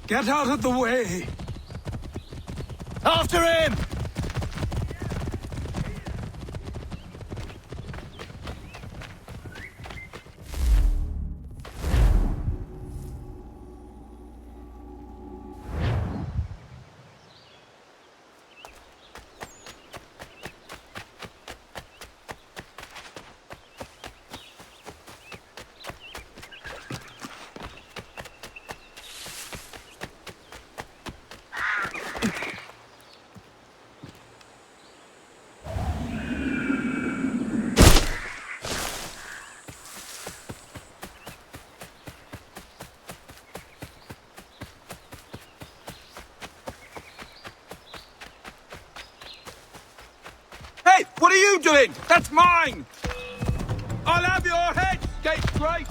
Get out of the way! After him! Hey, what are you doing? That's mine! I'll have your head, scapegrace!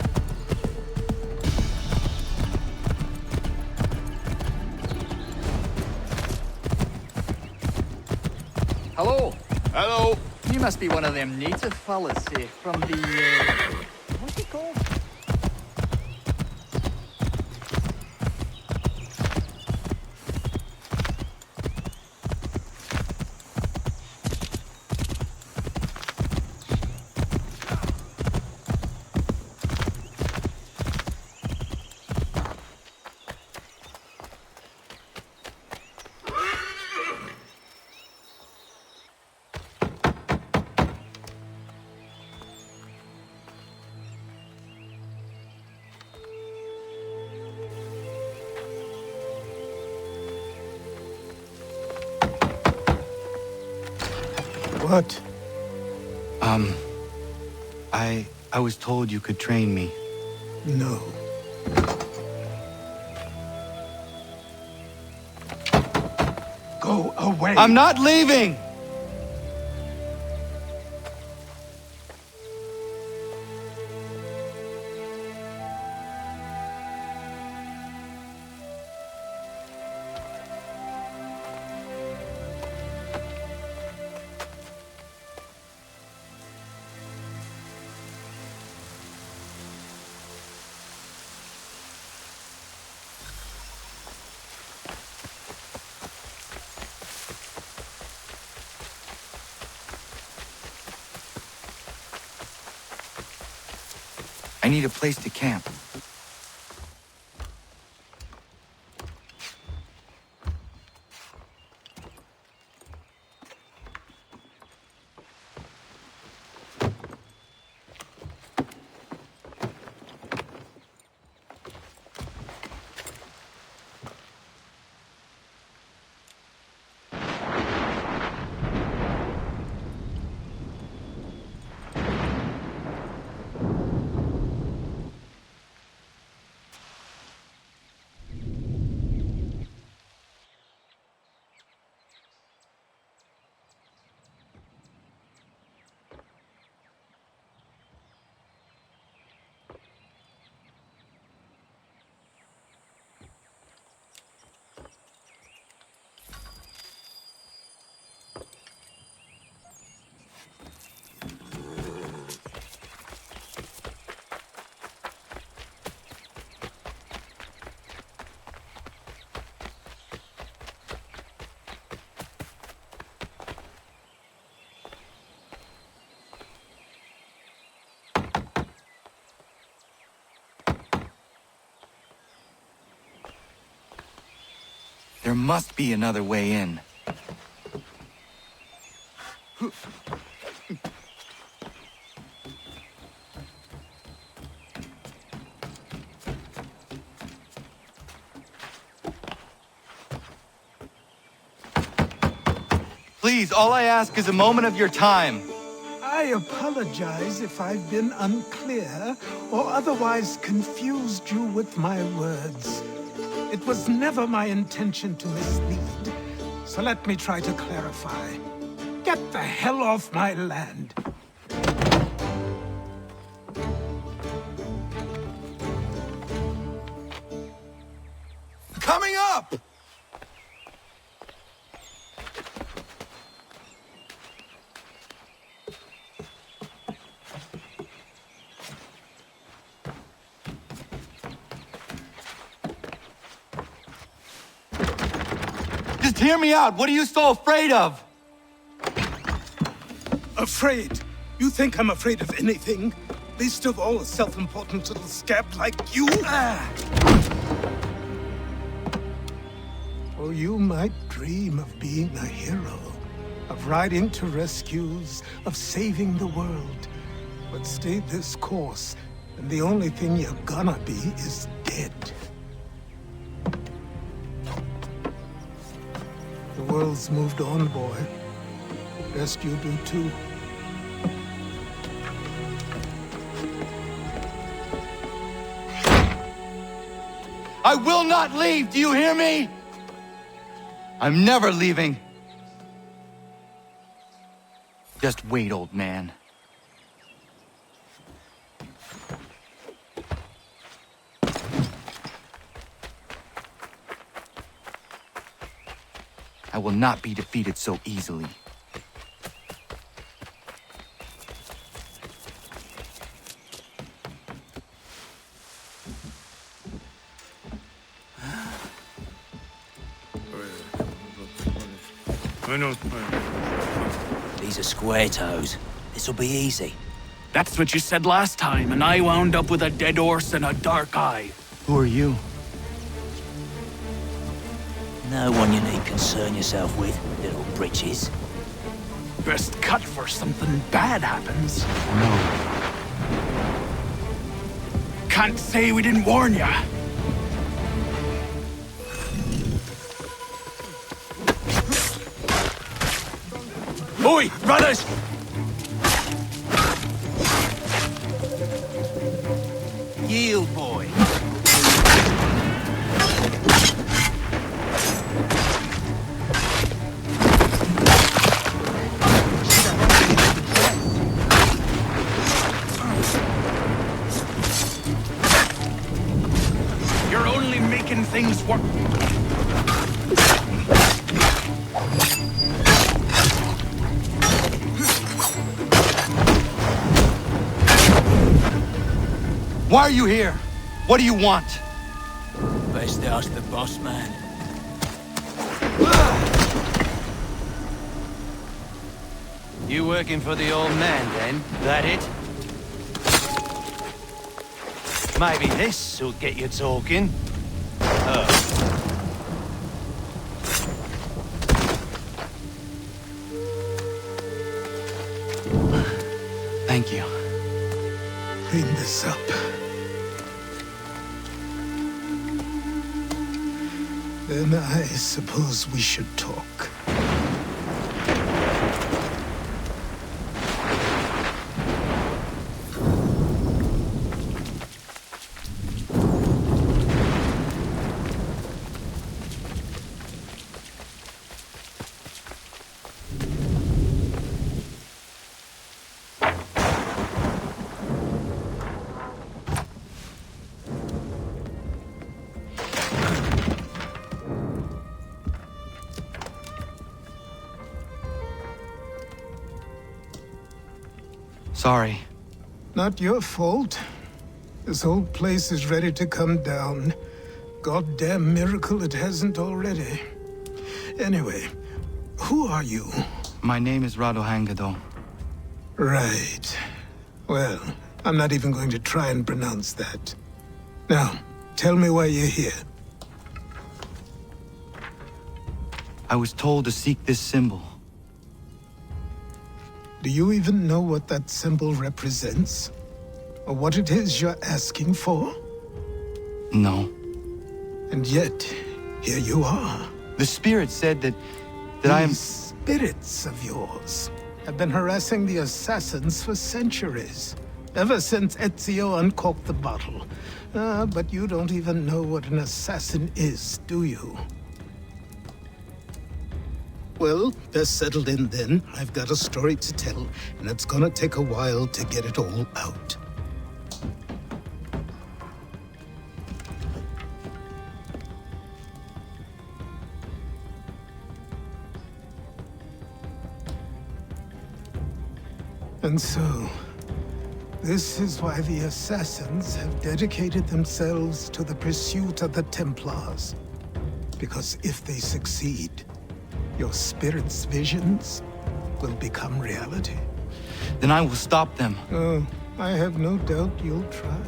Hello. Hello. You must be one of them native fellas, from the, what's it called? What? I was told you could train me. No. Go away! I'm not leaving! I need a place to camp. There must be another way in. Please, all I ask is a moment of your time. I apologize if I've been unclear or otherwise confused you with my words. It was never my intention to mislead, so let me try to clarify. Get the hell off my land. Coming up! Just hear me out. What are you so afraid of? Afraid? You think I'm afraid of anything? Least of all a self-important little scab like you? Or you might dream of being a hero, of riding to rescues, of saving the world. But stay this course, and the only thing you're gonna be is dead. The world's moved on, boy. Best you do too. I will not leave, do you hear me? I'm never leaving. Just wait, old man. I will not be defeated so easily. These are square toes. This'll be easy. That's what you said last time, and I wound up with a dead horse and a dark eye. Who are you? No one you need concern yourself with, little britches. Best cut for something bad happens. No. Can't say we didn't warn ya. Oi, runners! Yield, boy. You're only making things work. Why are you here? What do you want? Best ask the boss man. You working for the old man, then? That it? Maybe this'll get you talking. Thank you. Clean this up. Then I suppose we should talk. Sorry. Not your fault. This whole place is ready to come down. Goddamn miracle it hasn't already. Anyway, who are you? My name is Rado Hangado. Right. Well, I'm not even going to try and pronounce that. Now, tell me why you're here. I was told to seek this symbol. Do you even know what that symbol represents? Or what it is you're asking for? No. And yet, here you are. The spirit said that I am... These spirits of yours have been harassing the assassins for centuries. Ever since Ezio uncorked the bottle. But you don't even know what an assassin is, do you? Well, they're settled in then. I've got a story to tell, and it's gonna take a while to get it all out. And so, this is why the Assassins have dedicated themselves to the pursuit of the Templars. Because if they succeed, Your spirit's visions will become reality. Then I will stop them. Oh, I have no doubt you'll try.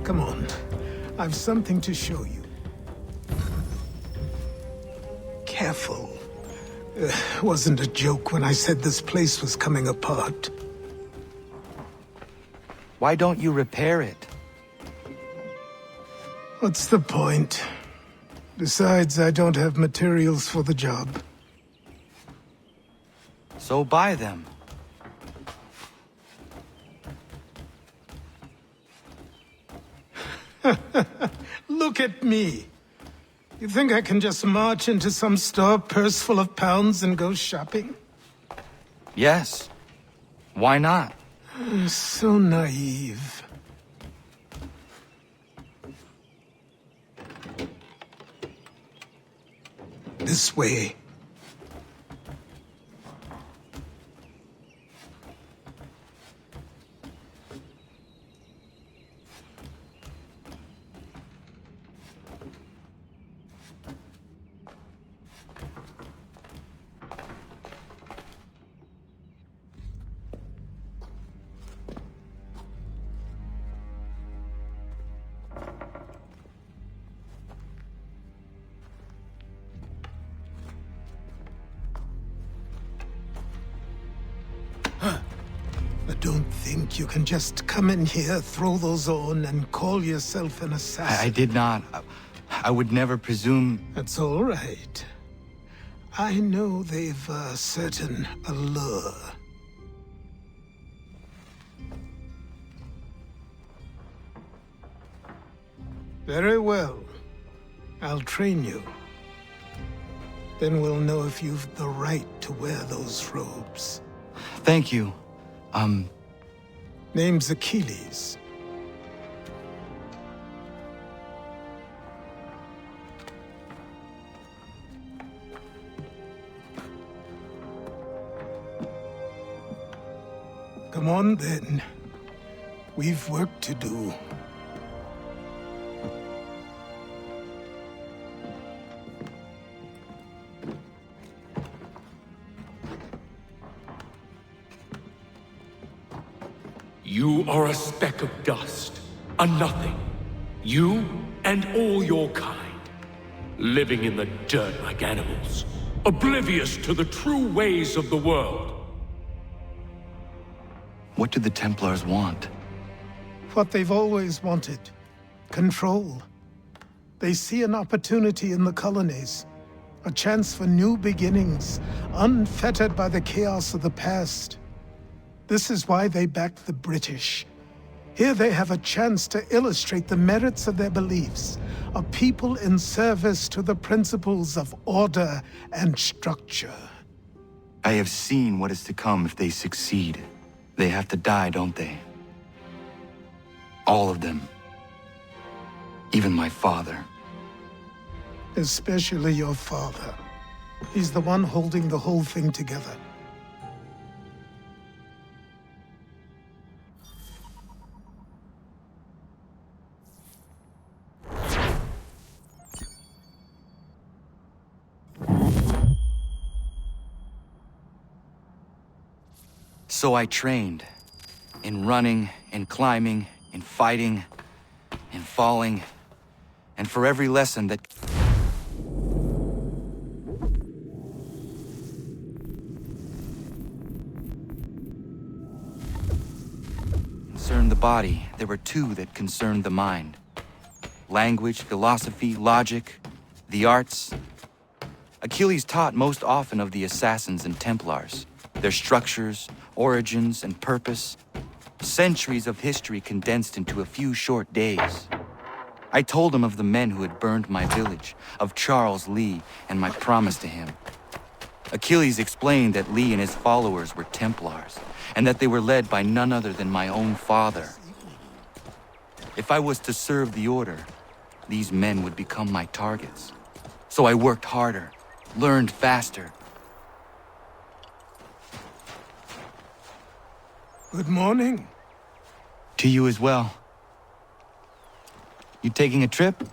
Come on. I've something to show you. Careful. Wasn't a joke when I said this place was coming apart. Why don't you repair it? What's the point? Besides, I don't have materials for the job. So buy them. Look at me. You think I can just march into some store, purse full of pounds, and go shopping? Yes. Why not? So naive. This way. I don't think you can just come in here, throw those on, and call yourself an assassin. I did not. I would never presume... That's all right. I know they've a certain allure. Very well. I'll train you. Then we'll know if you've the right to wear those robes. Thank you. Name's Achilles. Come on, then. We've work to do. You are a speck of dust, a nothing. You and all your kind, living in the dirt like animals, oblivious to the true ways of the world. What do the Templars want? What they've always wanted. Control. They see an opportunity in the colonies. A chance for new beginnings, unfettered by the chaos of the past. This is why they backed the British. Here they have a chance to illustrate the merits of their beliefs, a people in service to the principles of order and structure. I have seen what is to come if they succeed. They have to die, don't they? All of them. Even my father. Especially your father. He's the one holding the whole thing together. So I trained. In running, in climbing, in fighting, in falling, and for every lesson that concerned the body, there were two that concerned the mind. Language, philosophy, logic, the arts. Achilles taught most often of the assassins and Templars, their structures, origins, and purpose. Centuries of history condensed into a few short days. I told him of the men who had burned my village, of Charles Lee, and my promise to him. Achilles explained that Lee and his followers were Templars, and that they were led by none other than my own father. If I was to serve the order, these men would become my targets. So I worked harder, learned faster. Good morning. To you as well. You taking a trip?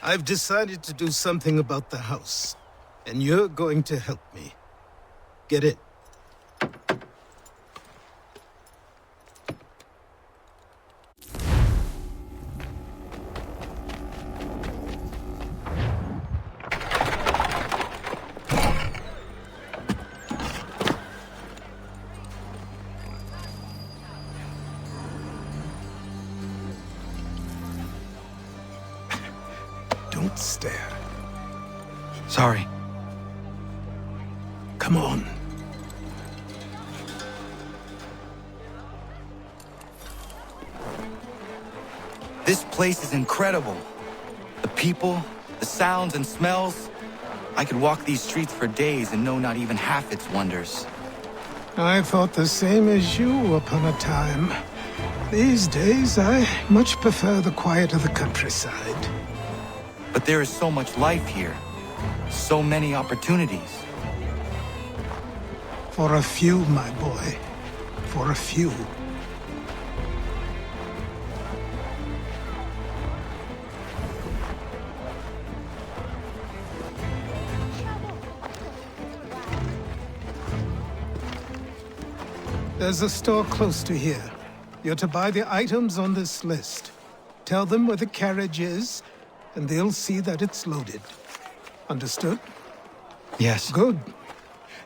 I've decided to do something about the house, and you're going to help me. Get in. Don't stare. Sorry. Come on. This place is incredible. The people, the sounds and smells. I could walk these streets for days and know not even half its wonders. I thought the same as you upon a time. These days, I much prefer the quiet of the countryside. But there is so much life here. So many opportunities. For a few, my boy. For a few. There's a store close to here. You're to buy the items on this list. Tell them where the carriage is, and they'll see that it's loaded. Understood? Yes. Good.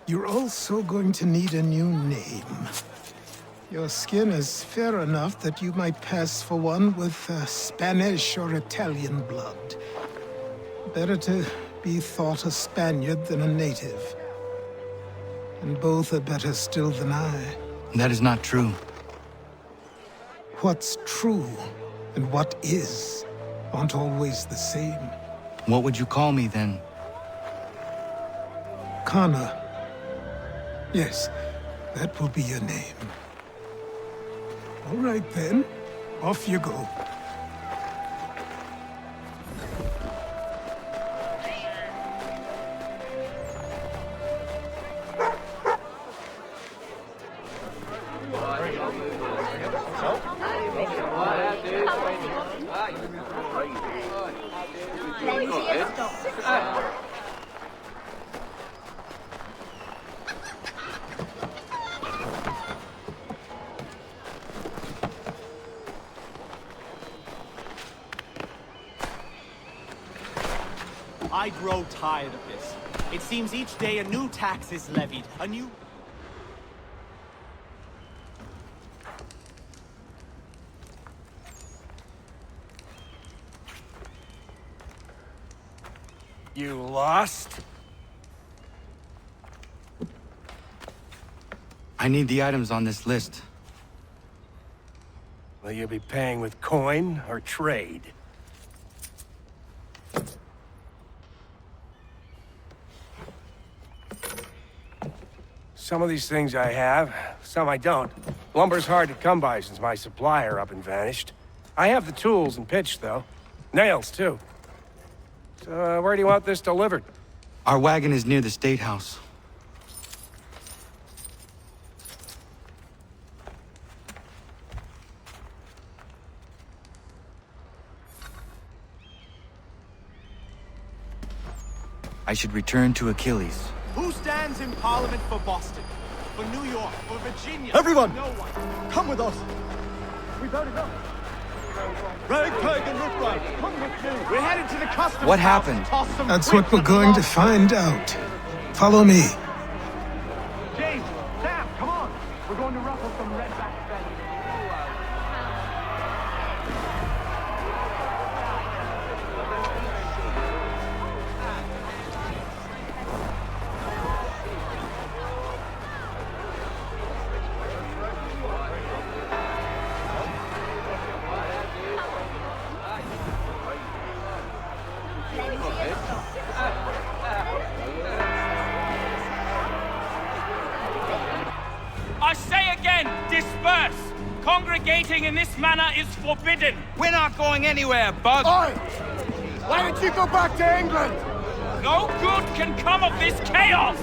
You're also going to need a new name. Your skin is fair enough that you might pass for one with Spanish or Italian blood. Better to be thought a Spaniard than a native. And both are better still than I. That is not true. What's true and what is aren't always the same. What would you call me then? Connor. Yes, that will be your name. All right then, off you go. I grow tired of this. It seems each day a new tax is levied, a new... You lost? I need the items on this list. Will you be paying with coin or trade? Some of these things I have, some I don't. Lumber's hard to come by since my supplier up and vanished. I have the tools and pitch, though. Nails, too. So, where do you want this delivered? Our wagon is near the State House. I should return to Achilles. Who stands in Parliament for Boston? For New York? For Virginia? Everyone! No one. Come with us! We better go! Ragtag and riffraff, come with me! We're headed to the customs What house happened? to toss some That's quick what we're for the going to lost. find out. Follow me. James, Sam, come on! We're going to ruffle some redback feathers. I say again, disperse! Congregating in this manner is forbidden! We're not going anywhere, Bug. Oi! Why don't you go back to England? No good can come of this chaos!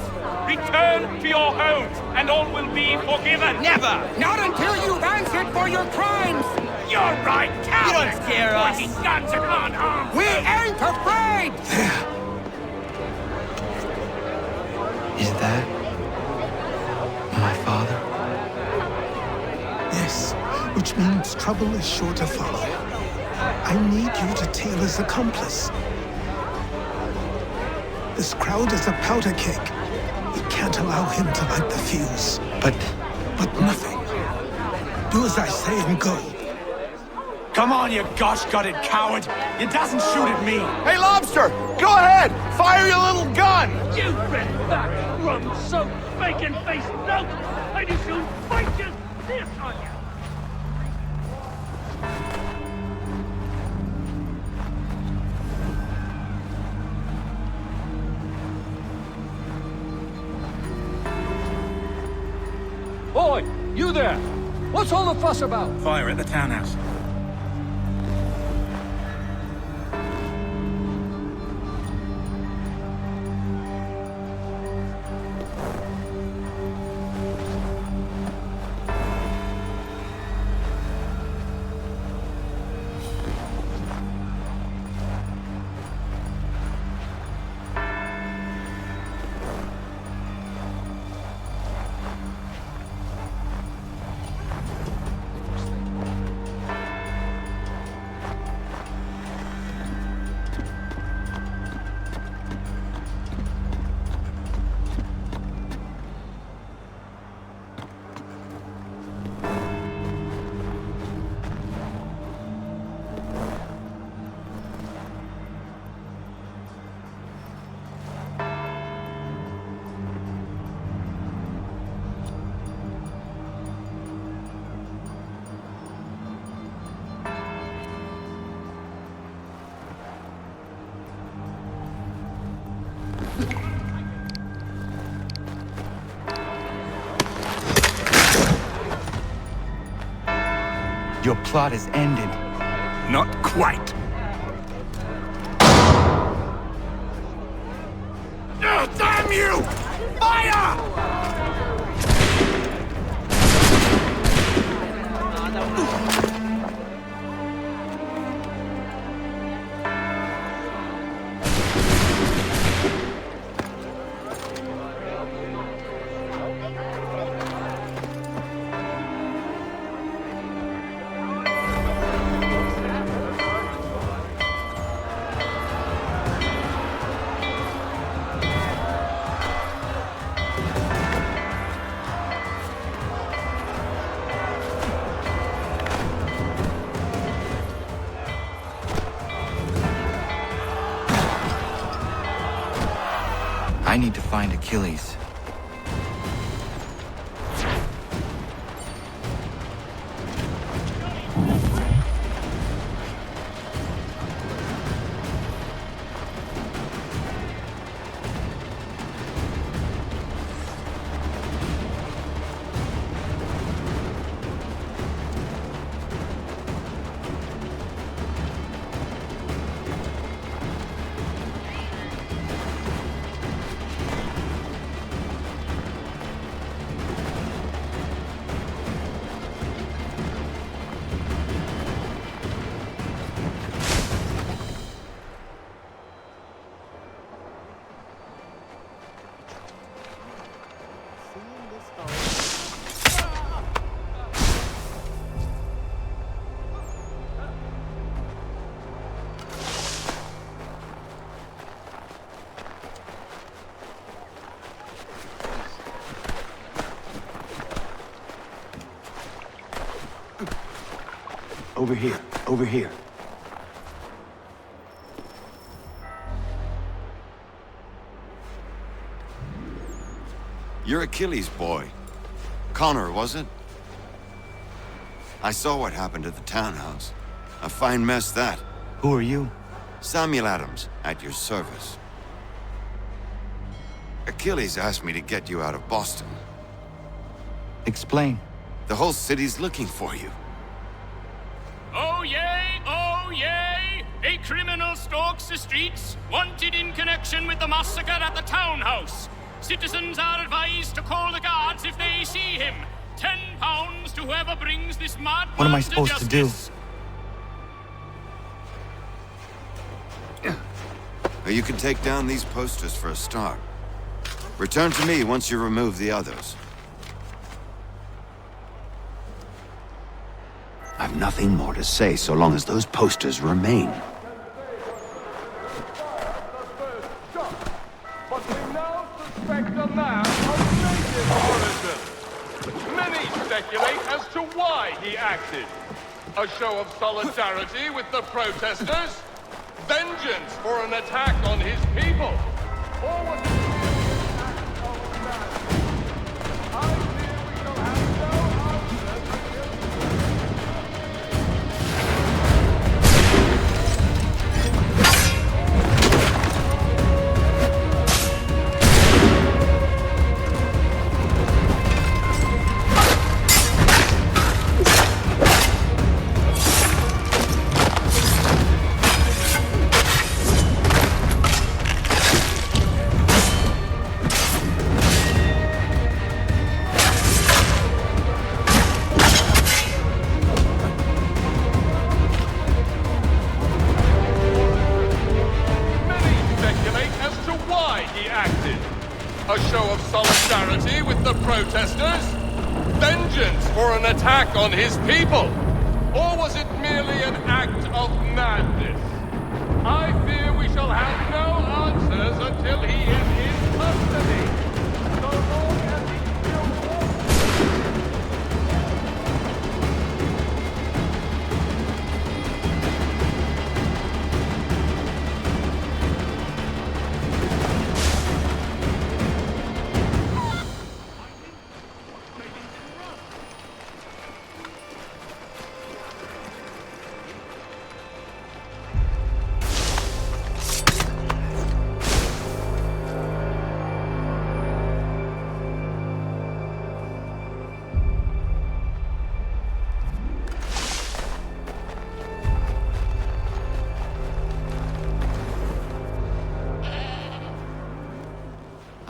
Return to your homes, and all will be forgiven. Never! Not until you've answered for your crimes! You're right, coward! You don't scare us. Pointing guns at unarmed. We ain't afraid! Is that my father? Yes, which means trouble is sure to follow. I need you to tail his accomplice. This crowd is a powder keg. We can't allow him to light the fuse. But Nothing. Do as I say and go. Come on, you gosh-gutted coward! You doesn't shoot at me! Hey, Lobster! Go ahead! Fire your little gun! You red back, rum-soaked, bacon-faced lout! I do soon fight you this on you! Boy, you there! What's all the fuss about? Fire at the townhouse. your plot is ended. Not quite. Oh, damn you! Fire! I need to find Achilles. Over here, over here. You're Achilles' boy. Connor, was it? I saw what happened at the townhouse. A fine mess, that. Who are you? Samuel Adams, at your service. Achilles asked me to get you out of Boston. Explain. The whole city's looking for you. Oh yay, oh yay! A criminal stalks the streets, wanted in connection with the massacre at the townhouse. Citizens are advised to call the guards if they see him. £10 to whoever brings this madman What am I supposed to do? Well, you can take down these posters for a start. Return to me once you remove the others. I've nothing more to say so long as those posters remain. But we now suspect a man of native origin. Many speculate as to why he acted. A show of solidarity with the protesters? Vengeance for an attack on his people? Or was it merely an act of madness? I fear we shall have no answers until... A show of solidarity with the protesters? Vengeance for an attack on his people? Or was it merely an act of madness? I fear we shall have no answers until he is in custody. So long as he still walks...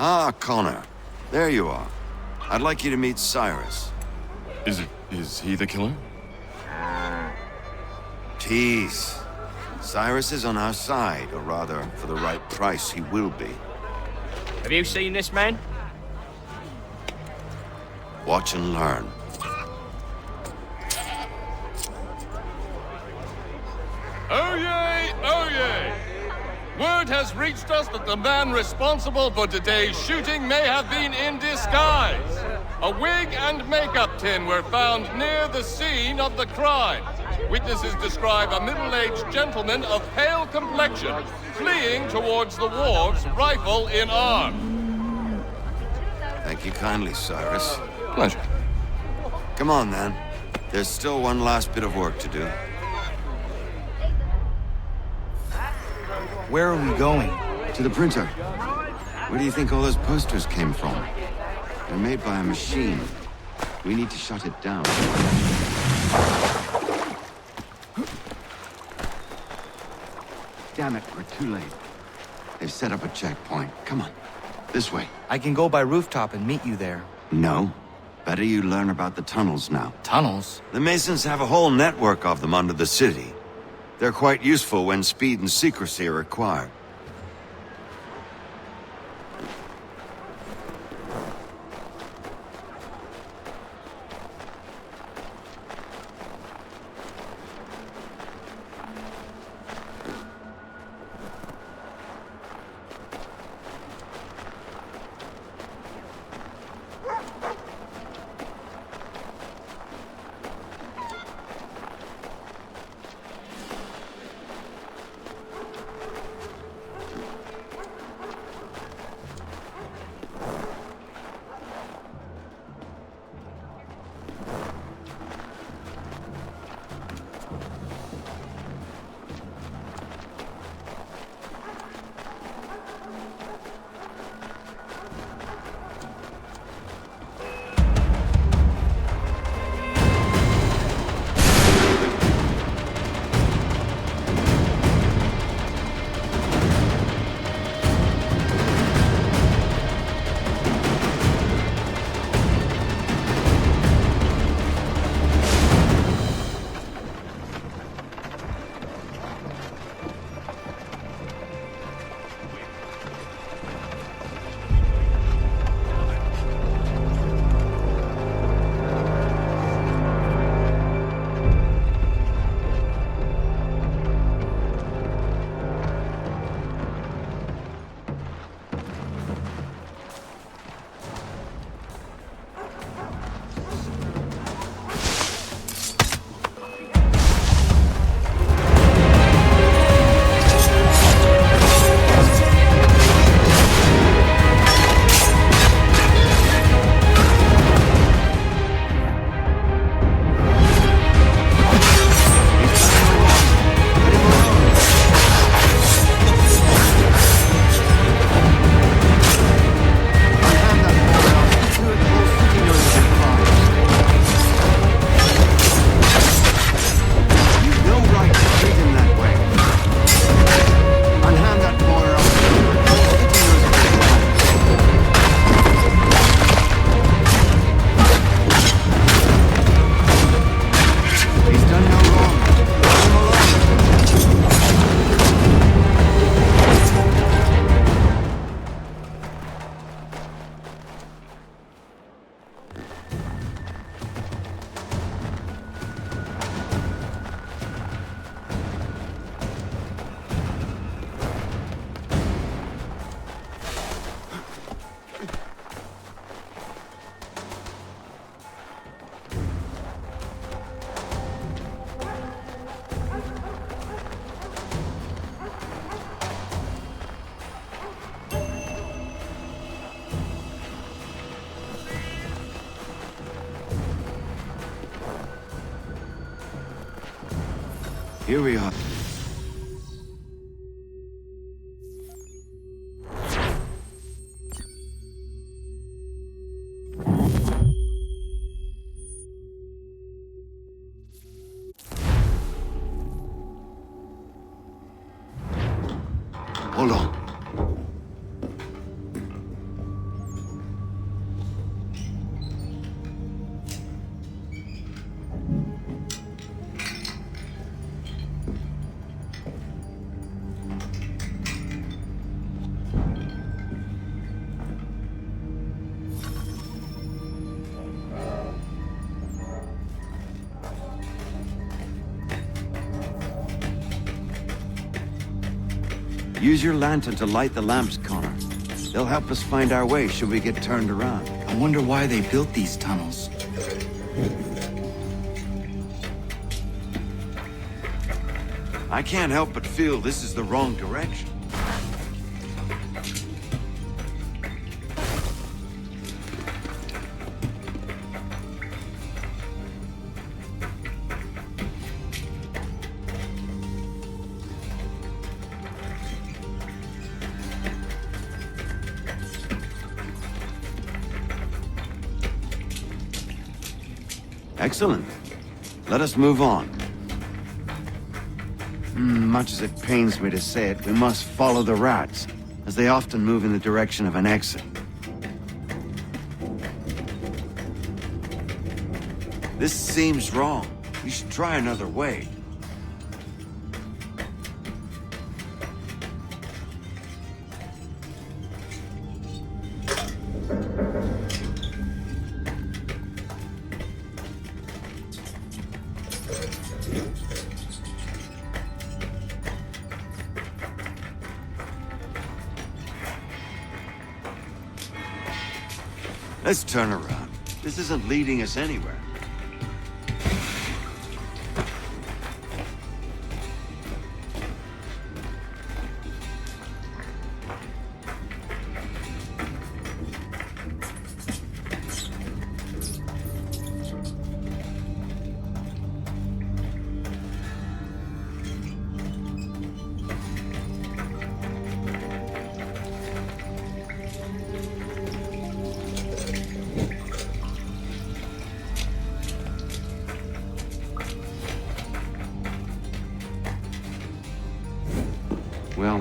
Ah, Connor. There you are. I'd like you to meet Cyrus. Is he the killer? Tease. Cyrus is on our side, or rather, for the right price, he will be. Have you seen this man? Watch and learn. Oh yay! Oh yay! Word has reached us that the man responsible for today's shooting may have been in disguise. A wig and makeup tin were found near the scene of the crime. Witnesses describe a middle-aged gentleman of pale complexion fleeing towards the wharves, rifle in arm. Thank you kindly, Cyrus. Pleasure. Come on, then. There's still one last bit of work to do. Where are we going? To the printer. Where do you think all those posters came from? They're made by a machine. We need to shut it down. Damn it, we're too late. They've set up a checkpoint. Come on. This way. I can go by rooftop and meet you there. No. Better you learn about the tunnels now. Tunnels? The Masons have a whole network of them under the city. They're quite useful when speed and secrecy are required. Here we are. Hold on. Use your lantern to light the lamps, Connor. They'll help us find our way should we get turned around. I wonder why they built these tunnels. I can't help but feel this is the wrong direction. Excellent. Let us move on. Much as it pains me to say it, we must follow the rats, as they often move in the direction of an exit. This seems wrong. We should try another way. Let's turn around. This isn't leading us anywhere.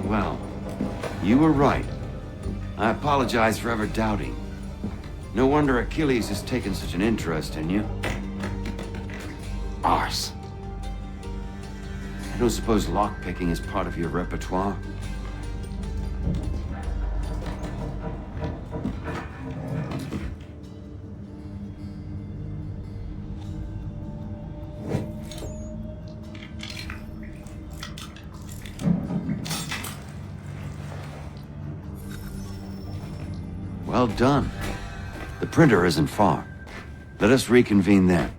Well. You were right. I apologize for ever doubting. No wonder Achilles has taken such an interest in you. Arse. I don't suppose lockpicking is part of your repertoire? Well done. The printer isn't far. Let us reconvene there.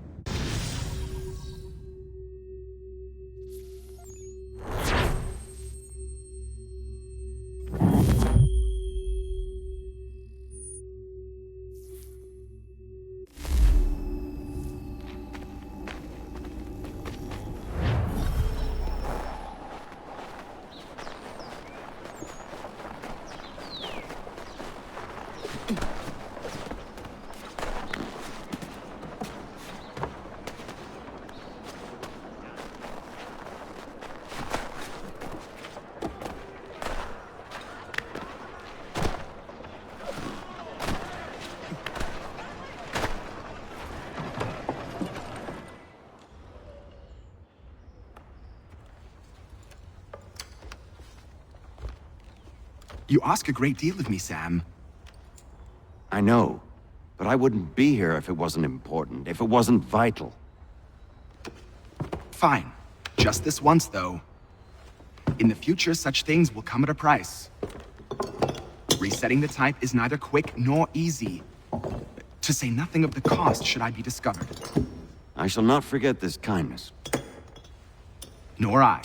You ask a great deal of me, Sam. I know, but I wouldn't be here if it wasn't important, if it wasn't vital. Fine. Just this once, though. In the future, such things will come at a price. Resetting the type is neither quick nor easy. To say nothing of the cost should I be discovered. I shall not forget this kindness. Nor I.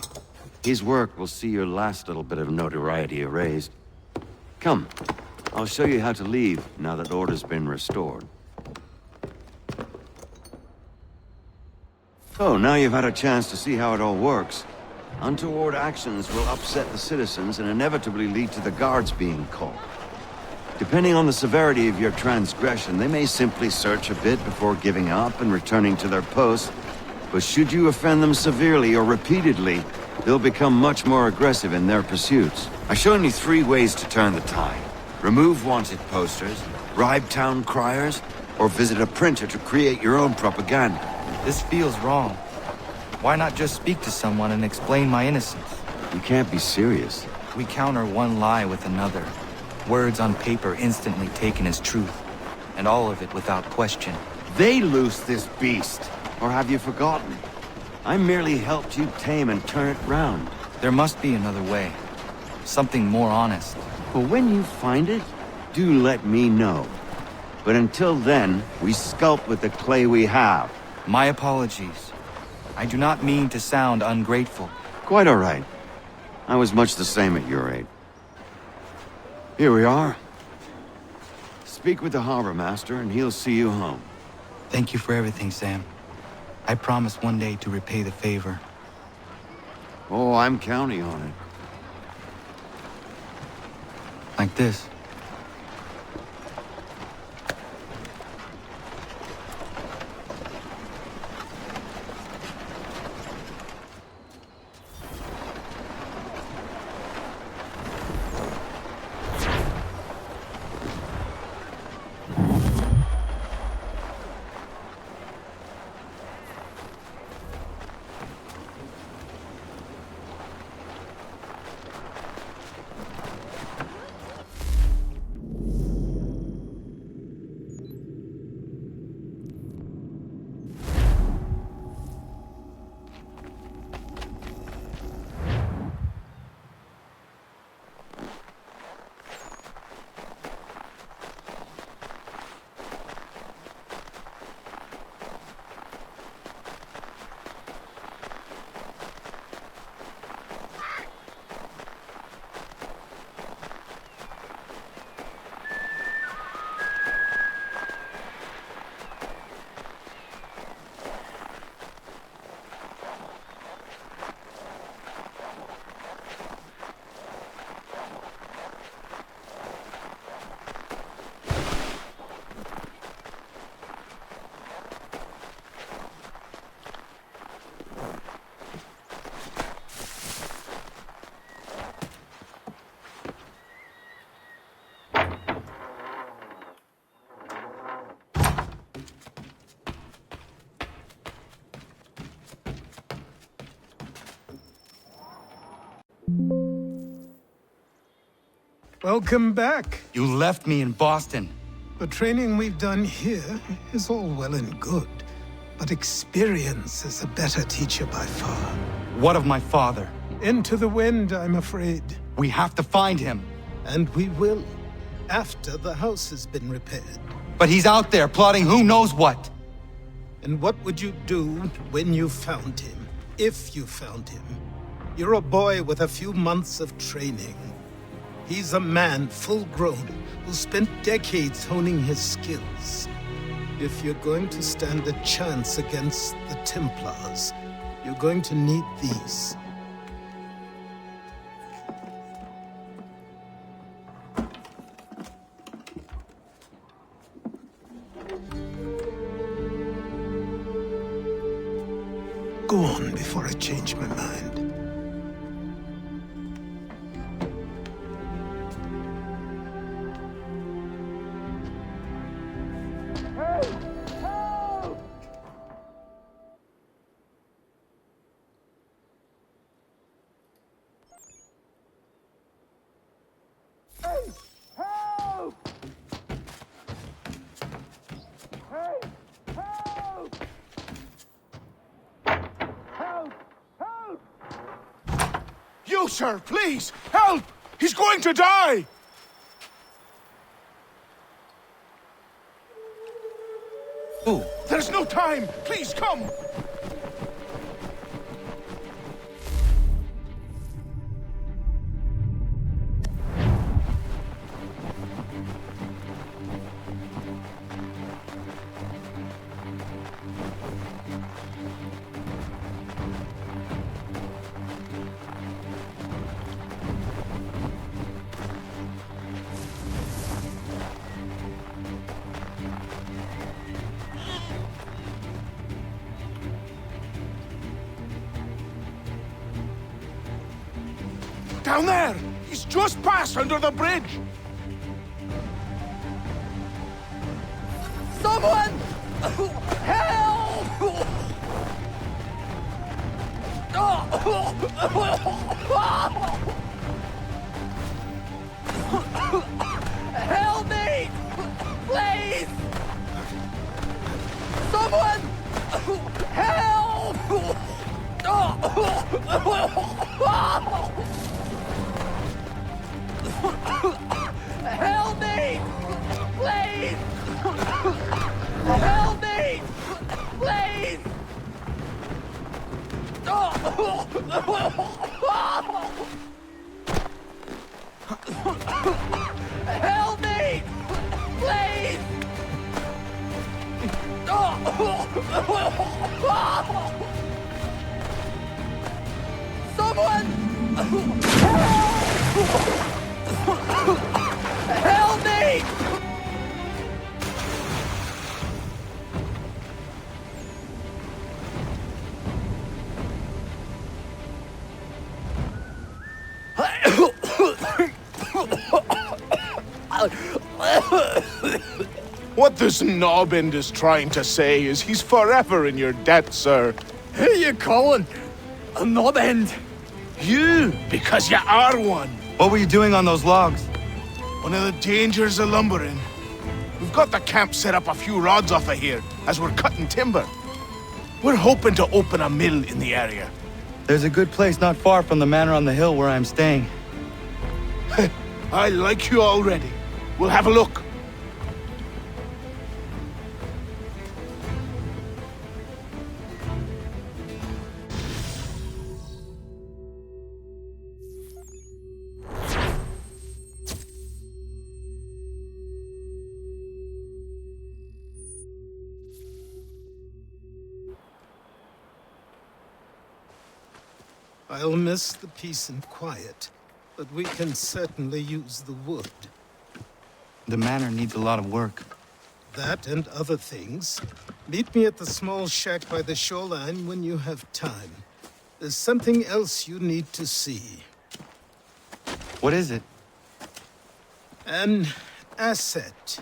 His work will see your last little bit of notoriety erased. Come, I'll show you how to leave now that order's been restored. So, now you've had a chance to see how it all works. Untoward actions will upset the citizens and inevitably lead to the guards being called. Depending on the severity of your transgression, they may simply search a bit before giving up and returning to their posts. But should you offend them severely or repeatedly, they'll become much more aggressive in their pursuits. I've shown you 3 ways to turn the tide. Remove wanted posters, bribe town criers, or visit a printer to create your own propaganda. This feels wrong. Why not just speak to someone and explain my innocence? You can't be serious. We counter one lie with another. Words on paper instantly taken as truth. And all of it without question. They loose this beast. Or have you forgotten? I merely helped you tame and turn it round. There must be another way. Something more honest. But when you find it, do let me know. But until then, we sculpt with the clay we have. My apologies. I do not mean to sound ungrateful. Quite all right. I was much the same at your age. Here we are. Speak with the harbor master and he'll see you home. Thank you for everything, Sam. I promise one day to repay the favor. Oh, I'm counting on it. Like this. Welcome back. You left me in Boston. The training we've done here is all well and good, but experience is a better teacher by far. What of my father? Into the wind, I'm afraid. We have to find him. And we will, after the house has been repaired. But he's out there plotting who knows what. And what would you do when you found him? If you found him? You're a boy with a few months of training. He's a man, full-grown, who spent decades honing his skills. If you're going to stand a chance against the Templars, you're going to need these. Go on before I change my mind. You, sir, please, help! He's going to die! Who? There's no time! Please, come! Down there! He's just passed under the bridge! Someone! Help! Help me! Please! Someone! Help! Help me! Please! Help me! Please! Help me! Please! Someone! Help me! What this knobbend is trying to say is he's forever in your debt, sir. Who you calling? A knob-end? You, because you are one. What were you doing on those logs? One of the dangers of lumbering. We've got the camp set up a few rods off of here, as we're cutting timber. We're hoping to open a mill in the area. There's a good place not far from the manor on the hill where I'm staying. I like you already. We'll have a look. I'll miss the peace and quiet, but we can certainly use the wood. The manor needs a lot of work. That and other things. Meet me at the small shack by the shoreline when you have time. There's something else you need to see. What is it? An asset.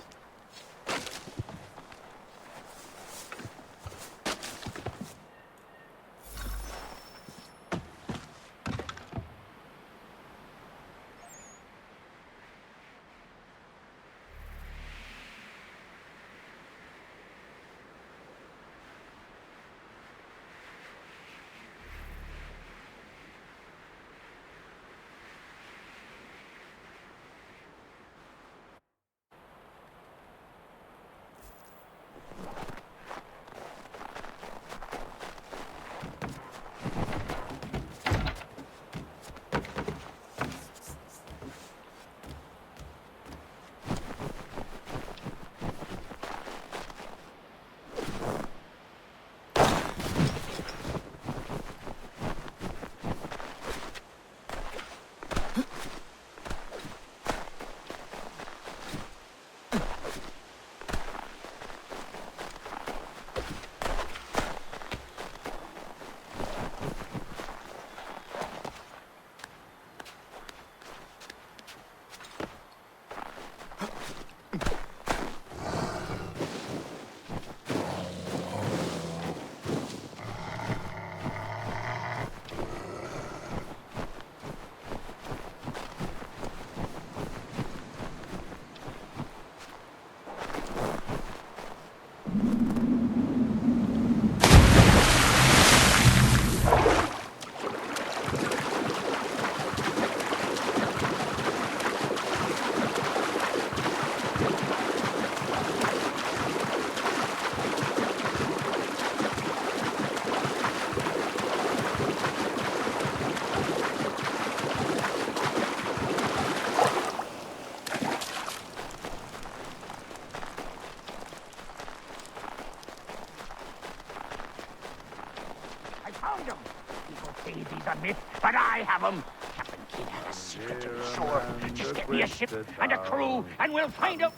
But I have them. Captain Kidd had a secret to the shore. Just get me a ship and a crew, and we'll find out.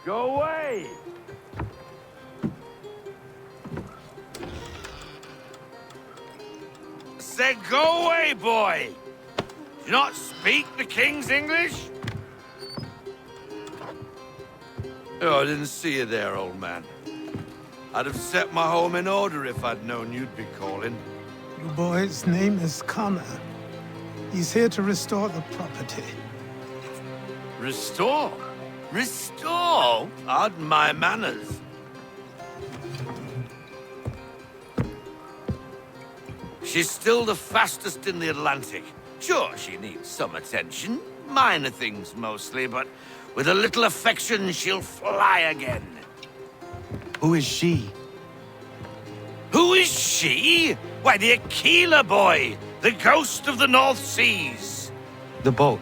Go away! said go away, boy! Do you not speak the King's English? Oh, I didn't see you there, old man. I'd have set my home in order if I'd known you'd be calling. Your boy's name is Connor. He's here to restore the property. Restore? Restore? Pardon my manners. She's still the fastest in the Atlantic. Sure, she needs some attention. Minor things mostly, but with a little affection, she'll fly again. Who is she? Who is she? Why, the Aquila boy, the ghost of the North Seas. The boat.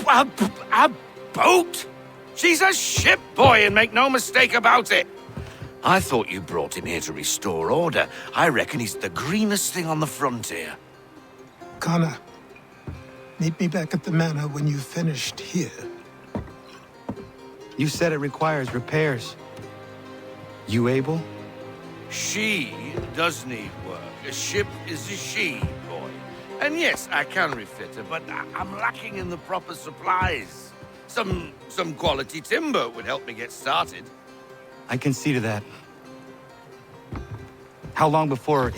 A boat? She's a ship boy, and make no mistake about it. I thought you brought him here to restore order. I reckon he's the greenest thing on the frontier. Connor, meet me back at the manor when you've finished here. You said it requires repairs. You able? She does need work. A ship is a she, boy. And yes, I can refit her, but I'm lacking in the proper supplies. Some quality timber would help me get started. I can see to that. How long before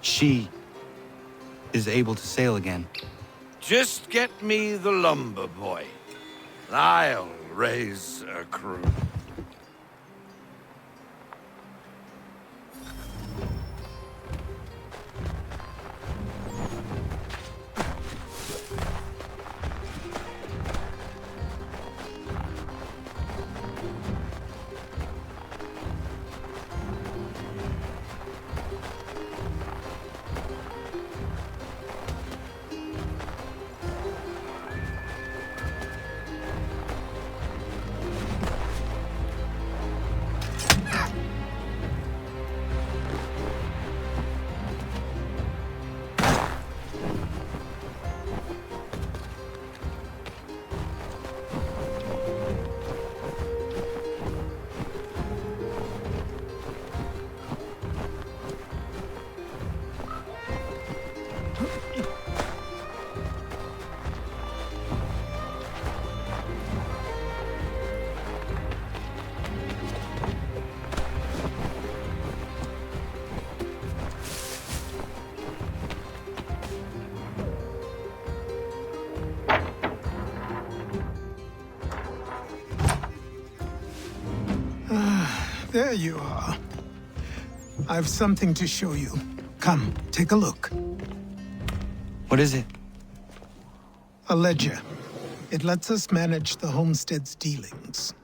she is able to sail again? Just get me the lumber, boy. I'll raise a crew. There you are. I've something to show you. Come, take a look. What is it? A ledger. It lets us manage the Homestead's dealings.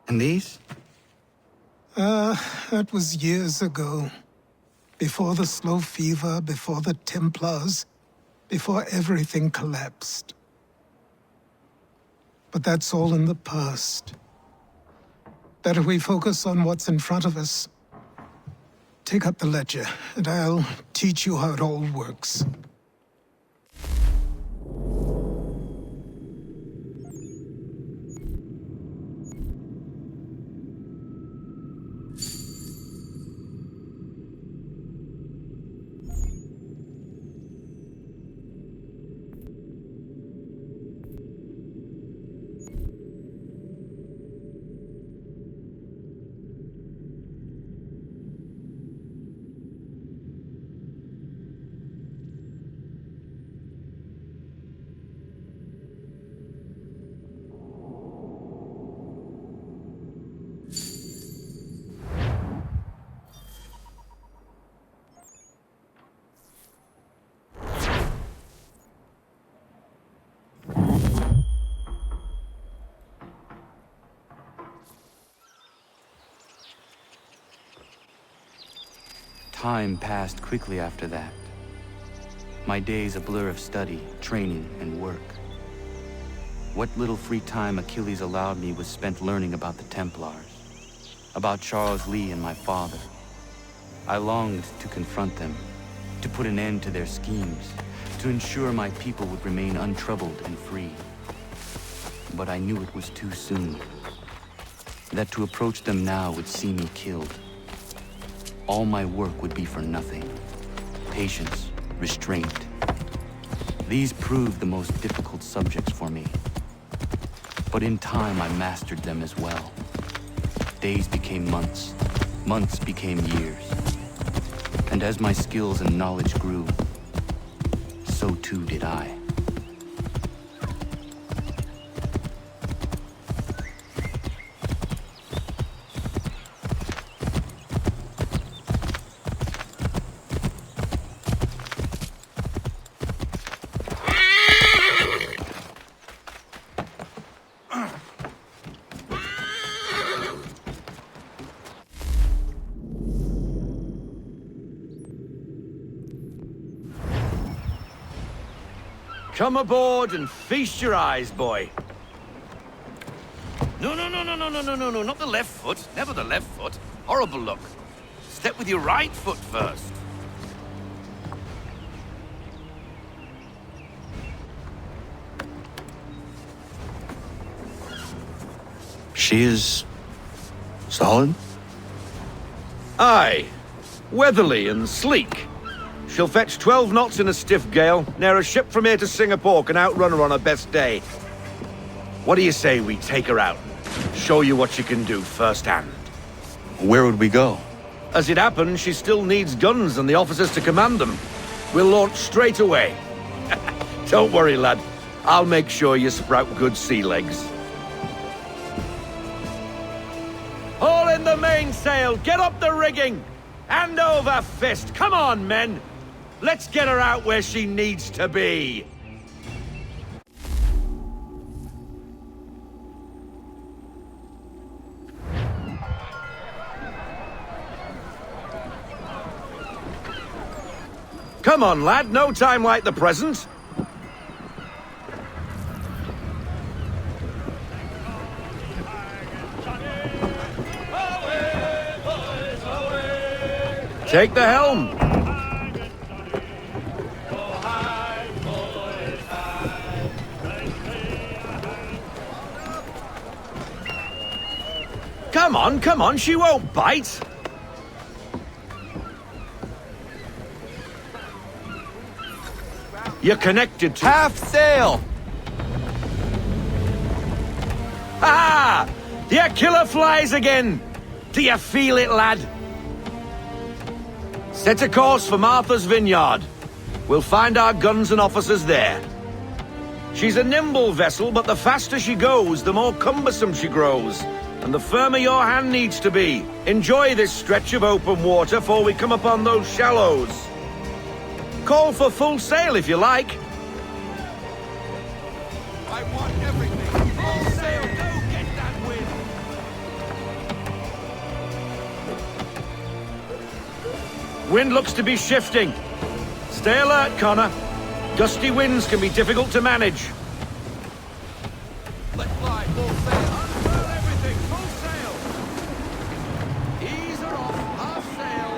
And these? That was years ago. Before the slow fever, before the Templars, before everything collapsed. But that's all in the past. Better we focus on what's in front of us. Take up the ledger, and I'll teach you how it all works. Time passed quickly after that. My days a blur of study, training, and work. What little free time Achilles allowed me was spent learning about the Templars, about Charles Lee and my father. I longed to confront them, to put an end to their schemes, to ensure my people would remain untroubled and free. But I knew it was too soon, that to approach them now would see me killed. All my work would be for nothing. patience, restraint. These proved the most difficult subjects for me. But in time, I mastered them as well. Days became months, months became years. And as my skills and knowledge grew, so too did I. Come aboard and feast your eyes, boy. No, not the left foot. Never the left foot. Horrible look. Step with your right foot first. She is... solid? Aye. Weatherly and sleek. She'll fetch 12 knots in a stiff gale. Ne'er a ship from here to Singapore can outrun her on her best day. What do you say we take her out? Show you what she can do firsthand. Where would we go? As it happens, she still needs guns and the officers to command them. We'll launch straight away. Don't worry, lad. I'll make sure you sprout good sea legs. Haul in the mainsail! Get up the rigging! Hand over fist! Come on, men! Let's get her out where she needs to be! Come on, lad. No time like the present. Take the helm. Come on, she won't bite. You're connected to... Half sail! Ah! The killer flies again! Do you feel it, lad? Set a course for Martha's Vineyard. We'll find our guns and officers there. She's a nimble vessel, but the faster she goes, the more cumbersome she grows. And the firmer your hand needs to be. Enjoy this stretch of open water before we come upon those shallows. Call for full sail if you like. I want everything. Full sail, go get that wind. Wind looks to be shifting. Stay alert, Connor. Gusty winds can be difficult to manage. Let fly, full sail. Unfurl everything, full sail. Ease her off, half sail.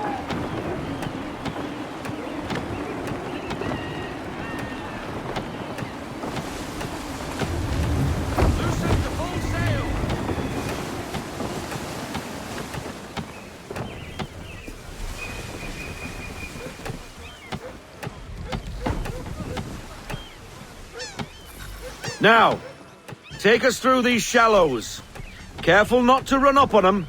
Loosen the full sail. Now, take us through these shallows. Careful not to run up on them.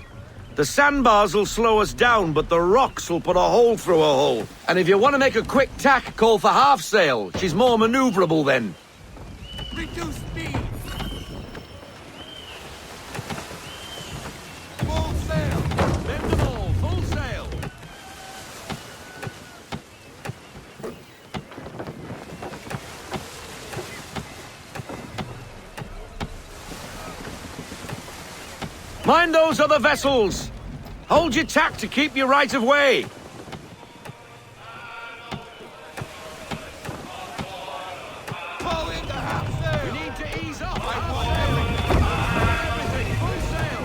The sandbars will slow us down, but the rocks will put a hole through a hull. And if you want to make a quick tack, call for half sail. She's more maneuverable then. Reduce speed. Full sail. Bend them all, full sail. Mind those other vessels! Hold your tack to keep your right of way! Pull in the half sail. You need to ease up! I want everything. Everything, full sail!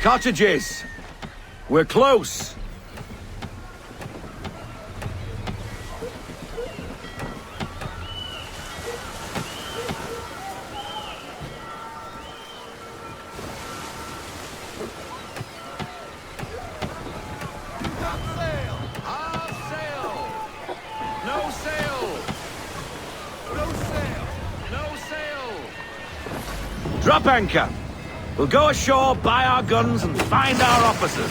Cottages! We're close! Drop anchor. We'll go ashore, buy our guns, and find our officers.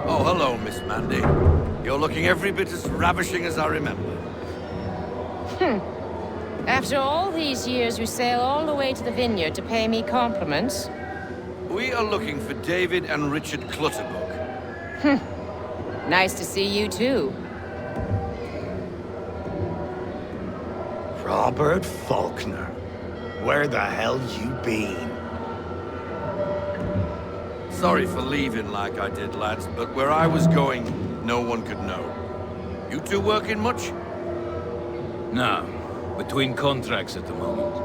Oh, hello, Miss Mandy. You're looking every bit as ravishing as I remember. After all these years, you sail all the way to the vineyard to pay me compliments? We are looking for David and Richard Clutterbuck. Nice to see you, too. Robert Faulkner. Where the hell you been? Sorry for leaving like I did, lads, but where I was going, no one could know. You two working much? No. Between contracts at the moment.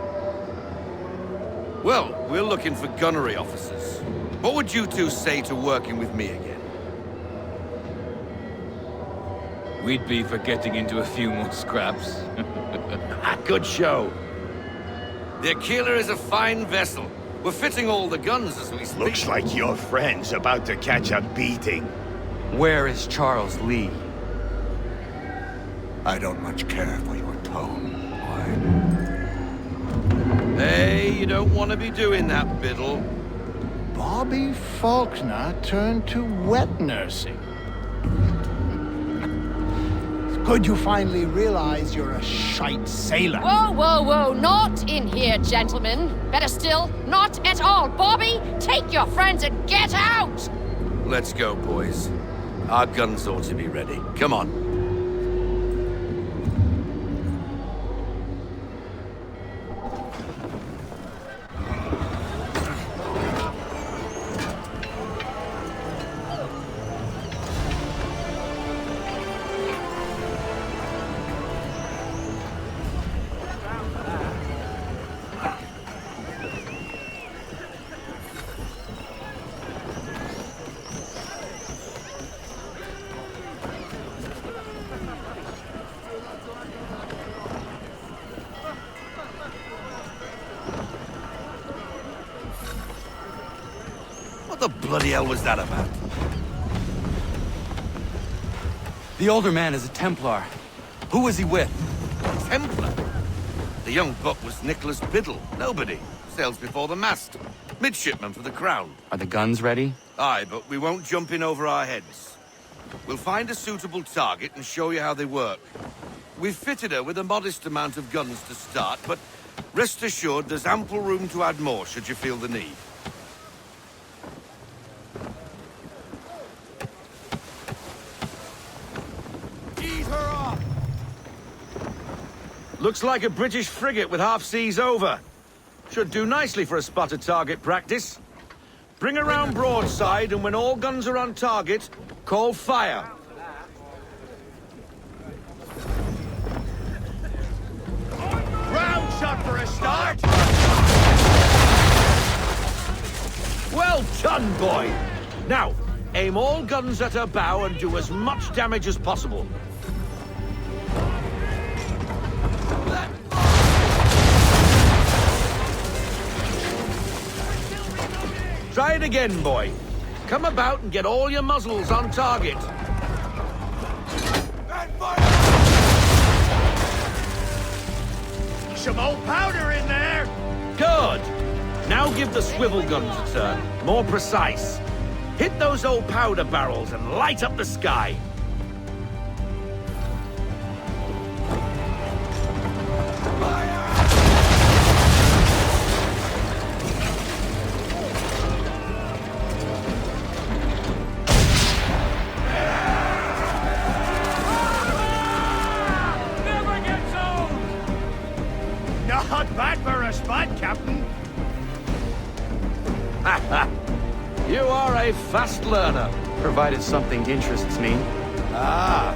Well, we're looking for gunnery officers. What would you two say to working with me again? We'd be for getting into a few more scraps. Good show. The Aquila is a fine vessel. We're fitting all the guns as we speak. Looks like your friend's about to catch a beating. Where is Charles Lee? I don't much care for your tone. Hey, you don't want to be doing that, Biddle. Bobby Faulkner turned to wet nursing. It's good you finally realize you're a shite sailor. Whoa, whoa, whoa, not in here, gentlemen. Better still, not at all. Bobby, take your friends and get out! Let's go, boys. Our guns ought to be ready. Come on. What the bloody hell was that about? The older man is a Templar. Who was he with? Templar? The young buck was Nicholas Biddle. Nobody. Sails before the mast. Midshipman for the Crown. Are the guns ready? Aye, but we won't jump in over our heads. We'll find a suitable target and show you how they work. We've fitted her with a modest amount of guns to start, but rest assured there's ample room to add more should you feel the need. Ease her off! Looks like a British frigate with half seas over. Should do nicely for a spotted target practice. Bring her round broadside, and when all guns are on target, call fire. Round shot for a start! Well done, boy! Now, aim all guns at her bow and do as much damage as possible. Try it again, boy. Come about and get all your muzzles on target. Some old powder in there! Good! Now give the swivel guns a turn. More precise. Hit those old powder barrels and light up the sky. Not bad for a spot, Captain. You are a fast learner. Provided something interests me. Ah,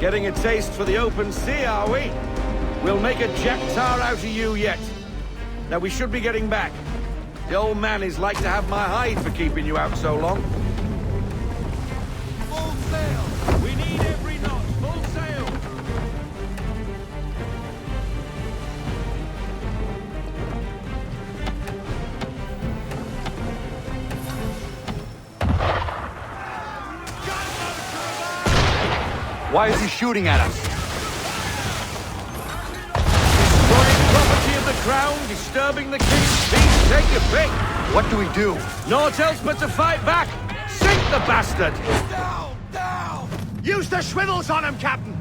getting a taste for the open sea, are we? We'll make a jack tar out of you yet. Now we should be getting back. The old man is like to have my hide for keeping you out so long. Full sail! We need every knot! Full sail! Why is he shooting at us? Destroying property of the crown, disturbing the king's peace, take your pick! What do we do? Naught else but to fight back! Sink the bastard! Down! Down! Use the swivels on him, Captain!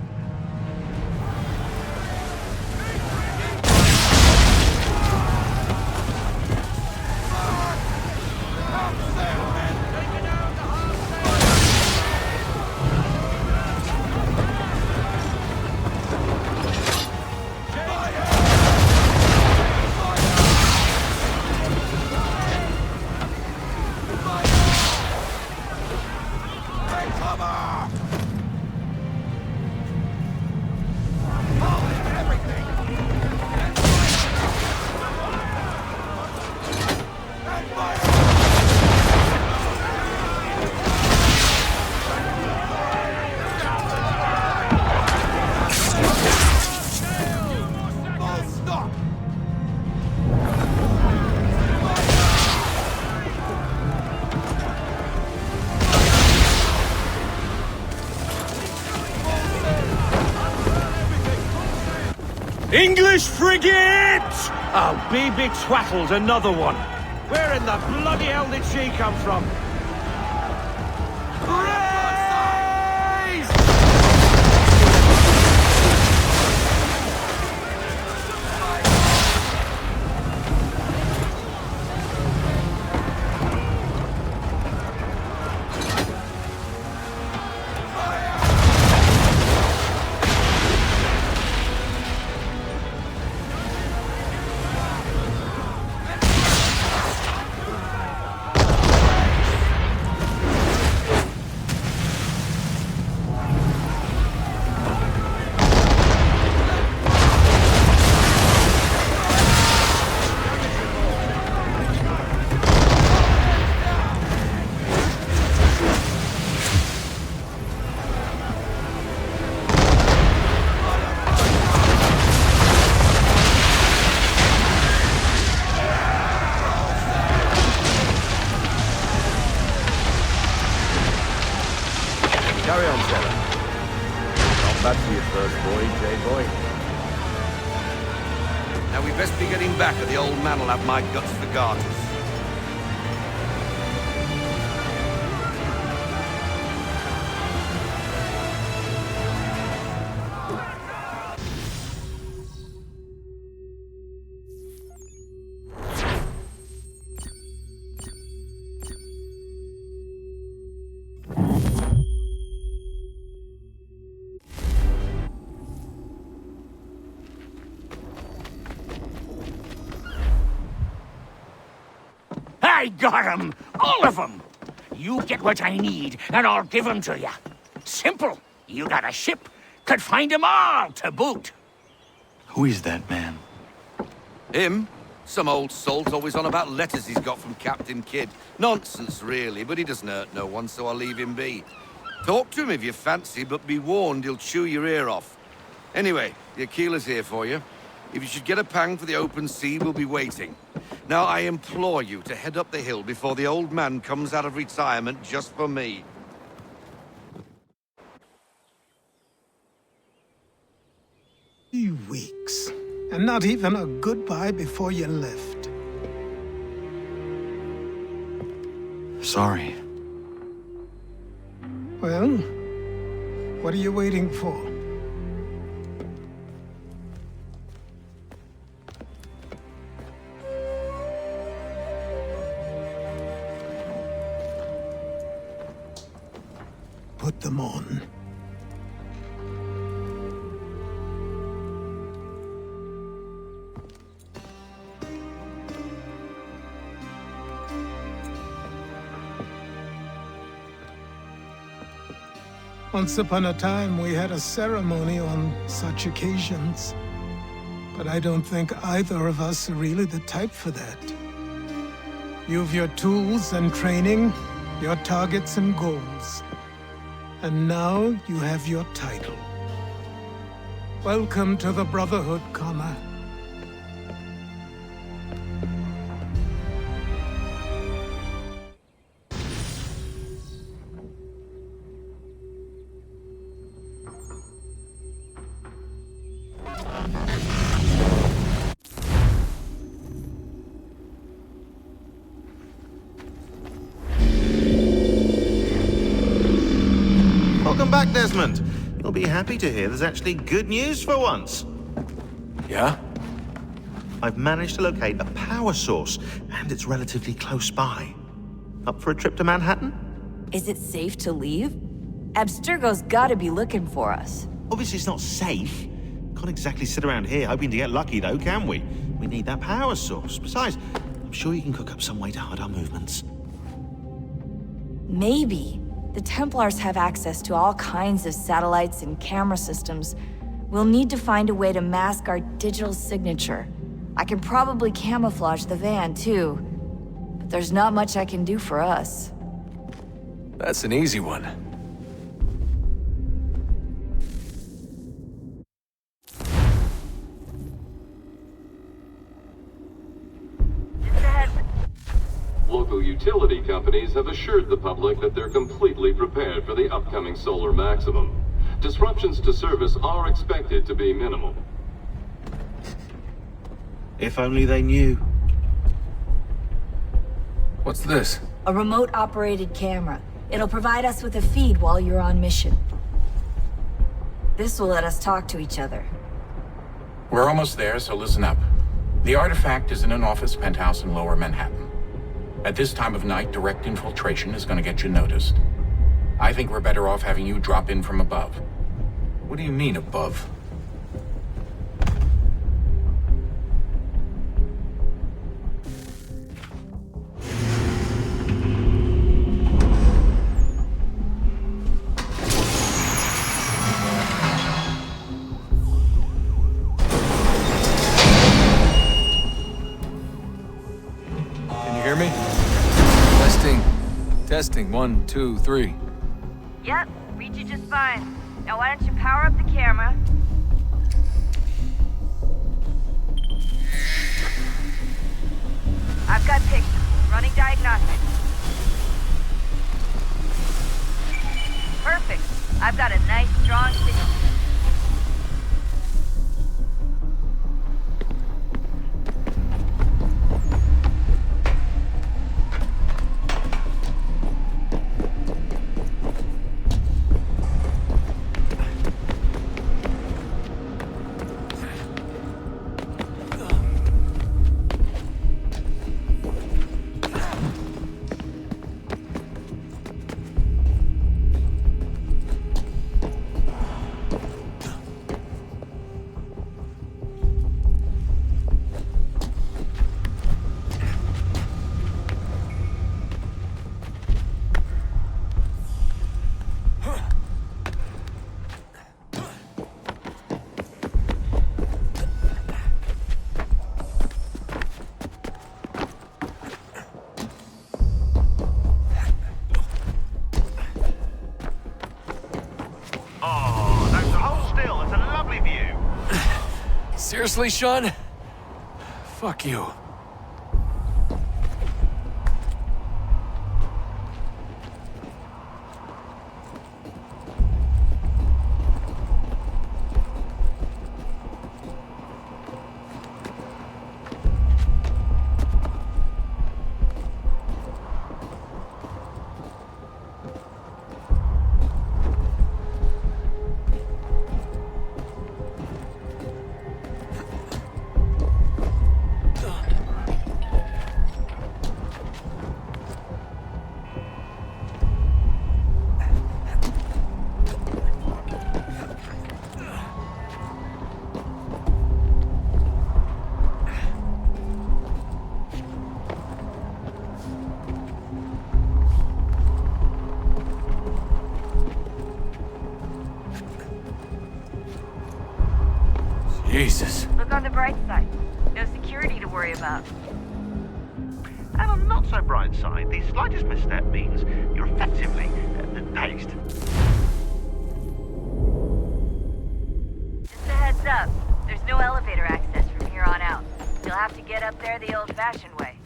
English frigate! Oh, be betwattled, another one. Where in the bloody hell did she come from? Carry on, sailor. Not bad for your first voyage, eh, boy? Now we best be getting back, or the old man will have my guts for garters. I got 'em! All of 'em! You get what I need, and I'll give 'em to you. Simple. You got a ship, could find 'em all to boot. Who is that man? Him? Some old salt always on about letters he's got from Captain Kidd. Nonsense, really, but he doesn't hurt no one, so I'll leave him be. Talk to him if you fancy, but be warned he'll chew your ear off. Anyway, the Aquila's here for you. If you should get a pang for the open sea, we'll be waiting. Now, I implore you to head up the hill before the old man comes out of retirement just for me. 3 weeks, and not even a goodbye before you left. Sorry. Well, what are you waiting for? Put them on. Once upon a time, we had a ceremony on such occasions. But I don't think either of us are really the type for that. You've your tools and training, your targets and goals. And now you have your title. Welcome to the Brotherhood, Connor. Welcome back, Desmond. You'll be happy to hear there's actually good news for once. Yeah? I've managed to locate a power source, and it's relatively close by. Up for a trip to Manhattan? Is it safe to leave? Abstergo's gotta be looking for us. Obviously it's not safe. Can't exactly sit around here hoping to get lucky, though, can we? We need that power source. Besides, I'm sure you can cook up some way to hide our movements. Maybe. The Templars have access to all kinds of satellites and camera systems. We'll need to find a way to mask our digital signature. I can probably camouflage the van, too. But there's not much I can do for us. That's an easy one. Local utility companies have assured the public that they're completely prepared for the upcoming solar maximum. Disruptions to service are expected to be minimal. If only they knew. What's this? A remote-operated camera. It'll provide us with a feed while you're on mission. This will let us talk to each other. We're almost there, so listen up. The artifact is in an office penthouse in Lower Manhattan. At this time of night, direct infiltration is going to get you noticed. I think we're better off having you drop in from above. What do you mean, above? Can you hear me? Testing, 1, 2, 3. Yep, read you just fine. Now why don't you power up the camera? I've got pictures. Running diagnostics. Perfect. I've got a nice, strong signal. Seriously, Sean? Fuck you. Jesus. Look on the bright side. No security to worry about. And on the not so bright side, the slightest misstep means you're effectively paced. Just a heads up. There's no elevator access from here on out. You'll have to get up there the old-fashioned way.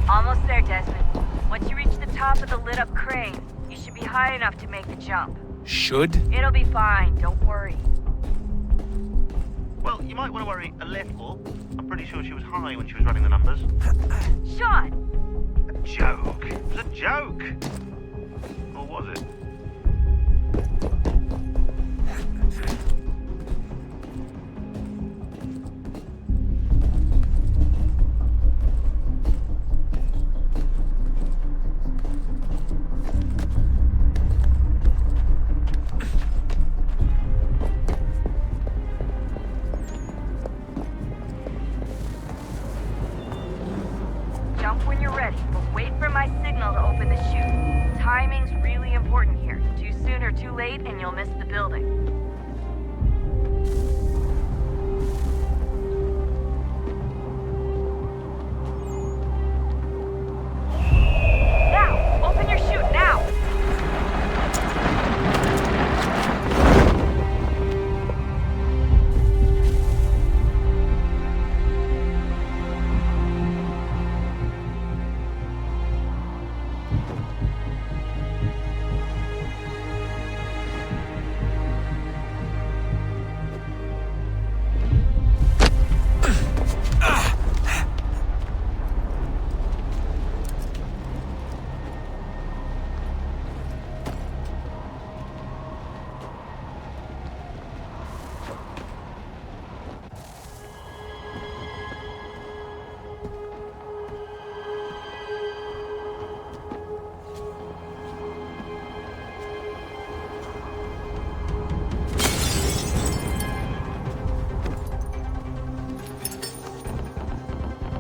Almost there, Desmond. Once you reach the top of the lit-up crane, you should be high enough to make the jump. Should? It'll be fine, don't worry. Well, you might want to worry a little. I'm pretty sure she was high when she was running the numbers. Sean! A joke. It was a joke. Or was it? Jump when you're ready, but wait for my signal to open the chute. Timing's really important here. Too soon or too late, and you'll miss the building. Now! Open your chute, now!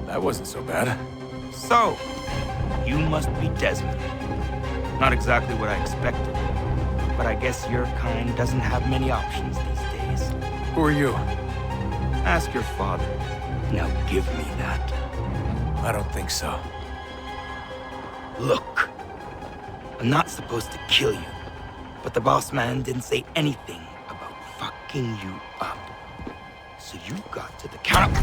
That wasn't so bad. So, you must be Desmond. Not exactly what I expected, but I guess your kind doesn't have many options these days. Who are you? Ask your father. Now give me that. I don't think so. Look, I'm not supposed to kill you, but the boss man didn't say anything about fucking you up. So you got to the counter.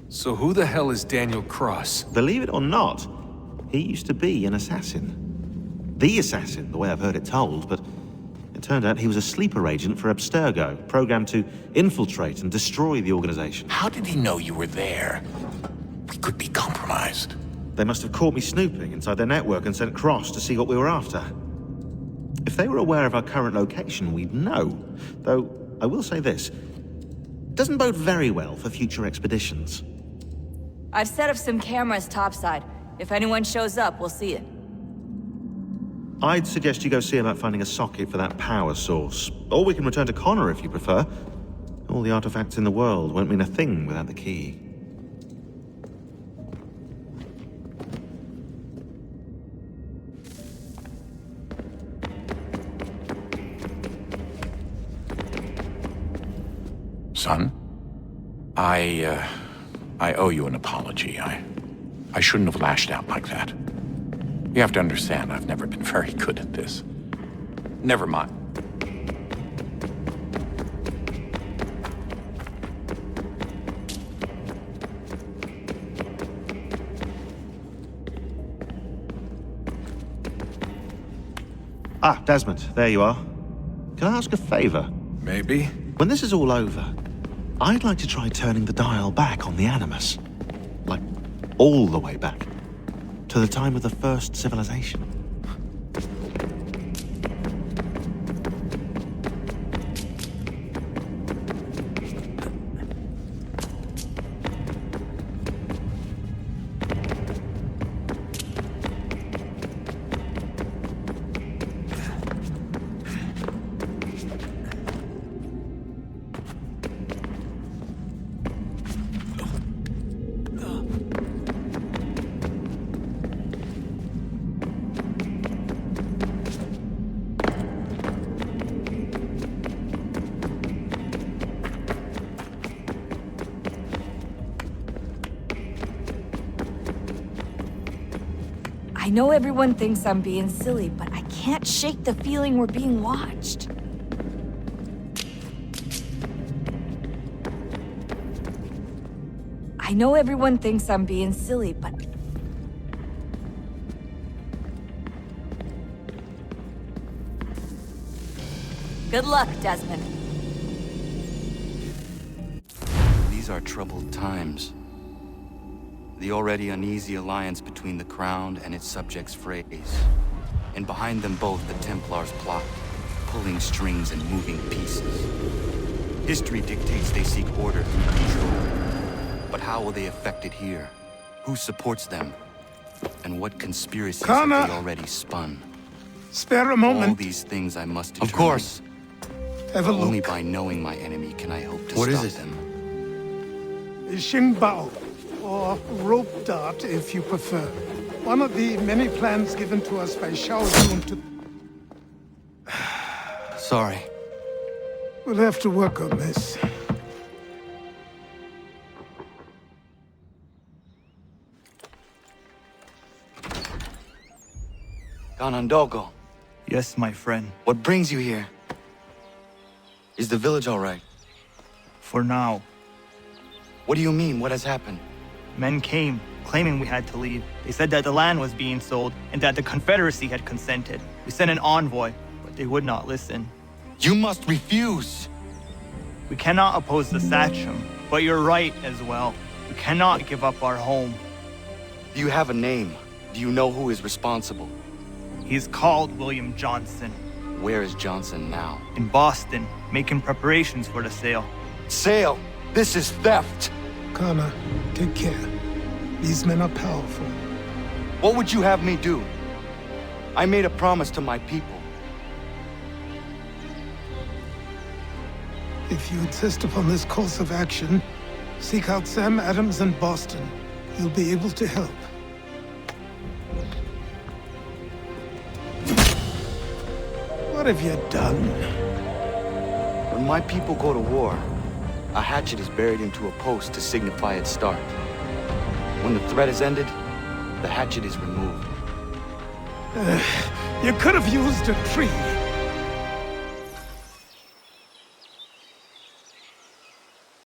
So who the hell is Daniel Cross? Believe it or not, he used to be an assassin. The assassin, the way I've heard it told, but it turned out he was a sleeper agent for Abstergo, programmed to infiltrate and destroy the organization. How did he know you were there? We could be compromised. They must have caught me snooping inside their network and sent Cross to see what we were after. If they were aware of our current location, we'd know. Though, I will say this, doesn't bode very well for future expeditions. I've set up some cameras topside. If anyone shows up, we'll see it. I'd suggest you go see about finding a socket for that power source. Or we can return to Connor if you prefer. All the artifacts in the world won't mean a thing without the key. Son, I owe you an apology. I shouldn't have lashed out like that. You have to understand, I've never been very good at this. Never mind. Ah, Desmond, there you are. Can I ask a favor? Maybe. When this is all over, I'd like to try turning the dial back on the Animus. Like, all the way back. To the time of the first civilization. I know everyone thinks I'm being silly, but I can't shake the feeling we're being watched. I know everyone thinks I'm being silly, but... Good luck, Desmond. These are troubled times. The already uneasy alliance between the Crown and its subjects frays. And behind them both the Templars plot, pulling strings and moving pieces. History dictates they seek order through control. But how will they affect it here? Who supports them? And what conspiracies have they already spun? Spare a moment. All these things I must determine. Of course. Have a look. Only by knowing my enemy can I hope to What stop is it? them. Xingbao, or rope dart if you prefer. One of the many plans given to us by Shao Yun to... Sorry. We'll have to work on this. Ganondogo. Yes, my friend. What brings you here? Is the village all right? For now. What do you mean? What has happened? Men came, claiming we had to leave. They said that the land was being sold, and that the Confederacy had consented. We sent an envoy, but they would not listen. You must refuse! We cannot oppose the Sachem, but you're right as well. We cannot give up our home. Do you have a name? Do you know who is responsible? He's called William Johnson. Where is Johnson now? In Boston, making preparations for the sale. Sale? This is theft! Kana, take care. These men are powerful. What would you have me do? I made a promise to my people. If you insist upon this course of action, seek out Sam Adams in Boston. You'll be able to help. What have you done? When my people go to war, a hatchet is buried into a post to signify its start. When the threat is ended, the hatchet is removed. You could have used a tree.